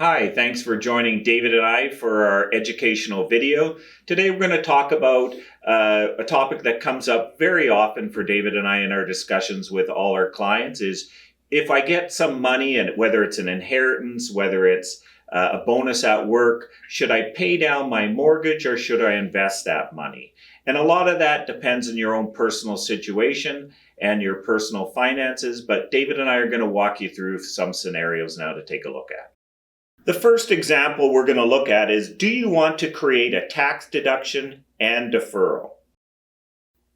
Hi, thanks for joining David and I for our educational video. Today we're going to talk about a topic that comes up very often for David and I in our discussions with all our clients is if I get some money, and whether it's an inheritance, whether it's a bonus at work, should I pay down my mortgage or should I invest that money? And a lot of that depends on your own personal situation and your personal finances, but David and I are going to walk you through some scenarios now to take a look at. The first example we're going to look at is, do you want to create a tax deduction and deferral?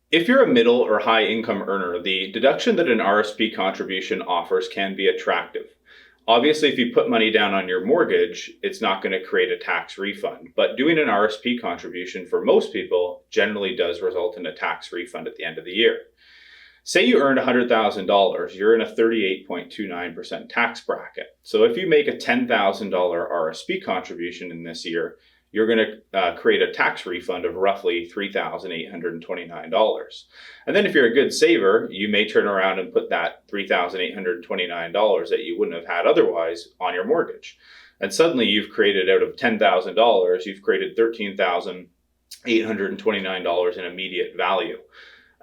If you're a middle or high income earner, the deduction that an RSP contribution offers can be attractive. Obviously, if you put money down on your mortgage, it's not going to create a tax refund. But doing an RSP contribution for most people generally does result in a tax refund at the end of the year. Say you earned $100,000, you're in a 38.29% tax bracket. So if you make a $10,000 RSP contribution in this year, you're going to create a tax refund of roughly $3,829. And then if you're a good saver, you may turn around and put that $3,829 that you wouldn't have had otherwise on your mortgage. And suddenly you've created, out of $10,000, you've created $13,829 in immediate value.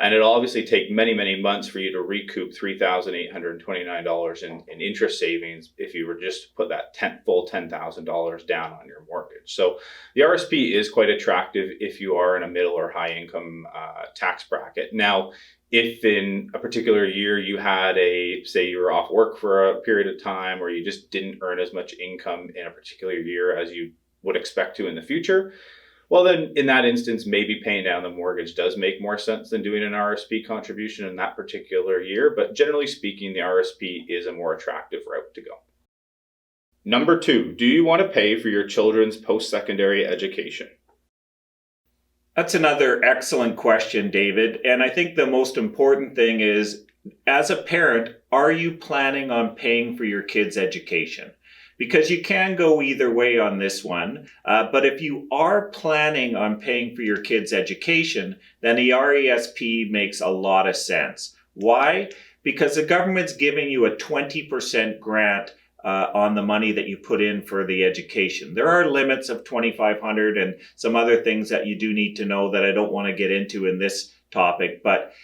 And it'll obviously take many, many months for you to recoup $3,829 in interest savings if you were just to put that full $10,000 down on your mortgage. So the RSP is quite attractive if you are in a middle or high income tax bracket. Now, if in a particular year you had say you were off work for a period of time, or you just didn't earn as much income in a particular year as you would expect to in the future, well, then in that instance, maybe paying down the mortgage does make more sense than doing an RSP contribution in that particular year. But generally speaking, the RSP is a more attractive route to go. Number 2, do you want to pay for your children's post-secondary education? That's another excellent question, David. And I think the most important thing is, as a parent, are you planning on paying for your kids' education? Because you can go either way on this one. But if you are planning on paying for your kids' education, then the RESP makes a lot of sense. Why? Because the government's giving you a 20% grant on the money that you put in for the education. There are limits of $2,500 and some other things that you do need to know that I don't want to get into in this topic, but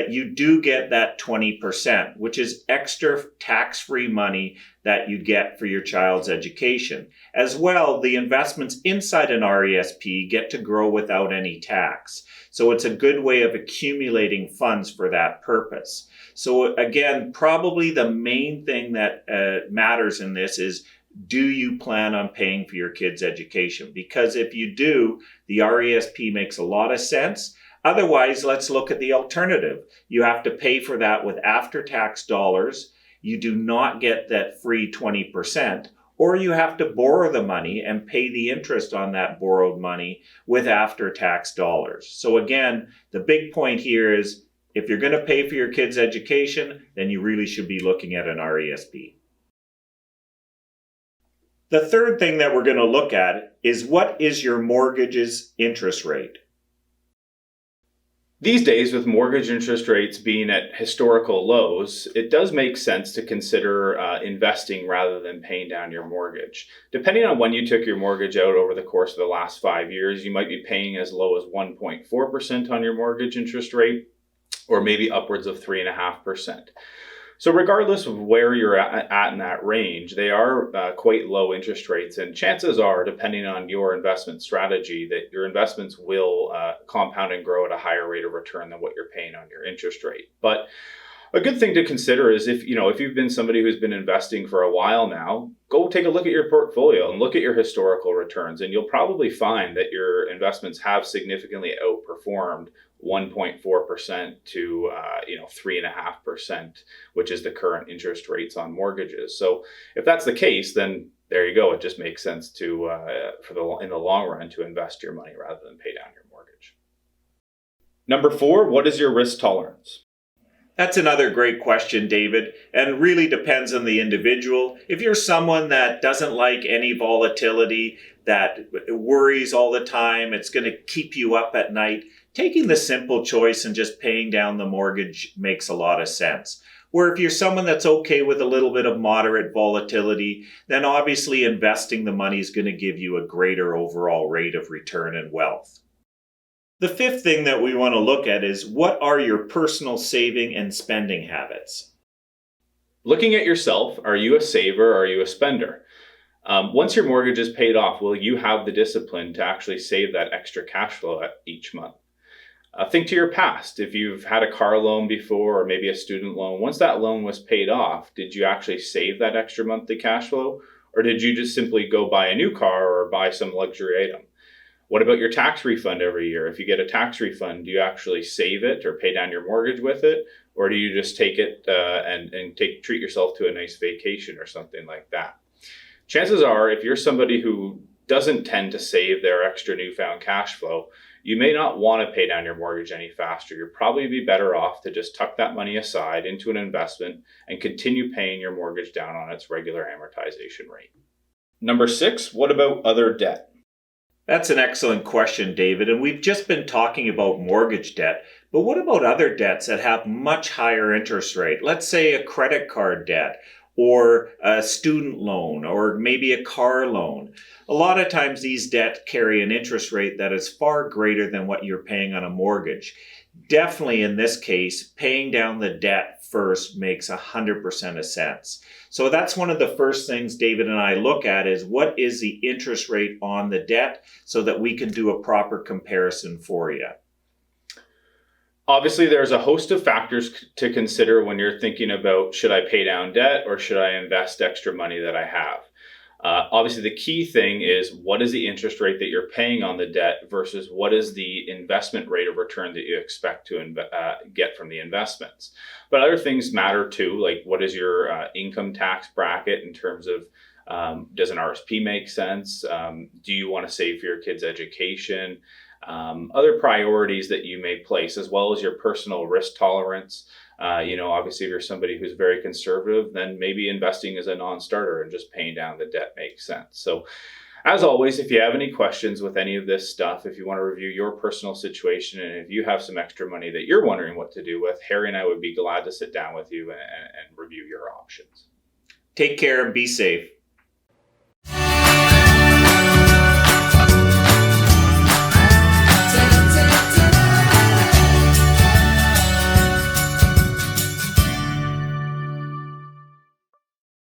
you do get that 20%, which is extra tax-free money that you get for your child's education. As well, the investments inside an RESP get to grow without any tax. So it's a good way of accumulating funds for that purpose. So again, probably the main thing that matters in this is, do you plan on paying for your kids' education? Because if you do, the RESP makes a lot of sense. Otherwise, let's look at the alternative. You have to pay for that with after-tax dollars. You do not get that free 20%, or you have to borrow the money and pay the interest on that borrowed money with after-tax dollars. So again, the big point here is, if you're going to pay for your kids' education, then you really should be looking at an RESP. The third thing that we're going to look at is, what is your mortgage's interest rate? These days, with mortgage interest rates being at historical lows, it does make sense to consider investing rather than paying down your mortgage. Depending on when you took your mortgage out over the course of the last 5 years, you might be paying as low as 1.4% on your mortgage interest rate, or maybe upwards of 3.5%. So regardless of where you're at in that range, they are quite low interest rates. And chances are, depending on your investment strategy, that your investments will compound and grow at a higher rate of return than what you're paying on your interest rate. But a good thing to consider is, if you've been somebody who's been investing for a while now, go take a look at your portfolio and look at your historical returns. And you'll probably find that your investments have significantly outperformed 1.4% to 3.5%, which is the current interest rates on mortgages. So if that's the case, then there you go. It just makes sense to in the long run to invest your money rather than pay down your mortgage. Number 4, what is your risk tolerance? That's another great question, David, and really depends on the individual. If you're someone that doesn't like any volatility, that worries all the time, it's going to keep you up at night, taking the simple choice and just paying down the mortgage makes a lot of sense. Where if you're someone that's okay with a little bit of moderate volatility, then obviously investing the money is going to give you a greater overall rate of return and wealth. The fifth thing that we want to look at is what are your personal saving and spending habits? Looking at yourself, are you a saver or are you a spender? Once your mortgage is paid off, will you have the discipline to actually save that extra cash flow each month? Think to your past. If you've had a car loan before or maybe a student loan, once that loan was paid off, did you actually save that extra monthly cash flow? Or did you just simply go buy a new car or buy some luxury item? What about your tax refund every year? If you get a tax refund, do you actually save it or pay down your mortgage with it? Or do you just take it and treat yourself to a nice vacation or something like that? Chances are, if you're somebody who doesn't tend to save their extra newfound cash flow, you may not want to pay down your mortgage any faster. You'll probably be better off to just tuck that money aside into an investment and continue paying your mortgage down on its regular amortization rate. Number 6, what about other debt? That's an excellent question, David. And we've just been talking about mortgage debt, but what about other debts that have much higher interest rate? Let's say a credit card debt or a student loan or maybe a car loan. A lot of times these debts carry an interest rate that is far greater than what you're paying on a mortgage. Definitely in this case, paying down the debt first makes 100% of sense. So that's one of the first things David and I look at is what is the interest rate on the debt so that we can do a proper comparison for you. Obviously, there's a host of factors to consider when you're thinking about should I pay down debt or should I invest extra money that I have? Obviously, the key thing is what is the interest rate that you're paying on the debt versus what is the investment rate of return that you expect to get from the investments. But other things matter too, like what is your income tax bracket in terms of does an RSP make sense? Do you want to save for your kids' education? Other priorities that you may place, as well as your personal risk tolerance. Obviously, if you're somebody who's very conservative, then maybe investing as a non-starter and just paying down the debt makes sense. So, as always, if you have any questions with any of this stuff, if you want to review your personal situation, and if you have some extra money that you're wondering what to do with, Harry and I would be glad to sit down with you and review your options. Take care and be safe.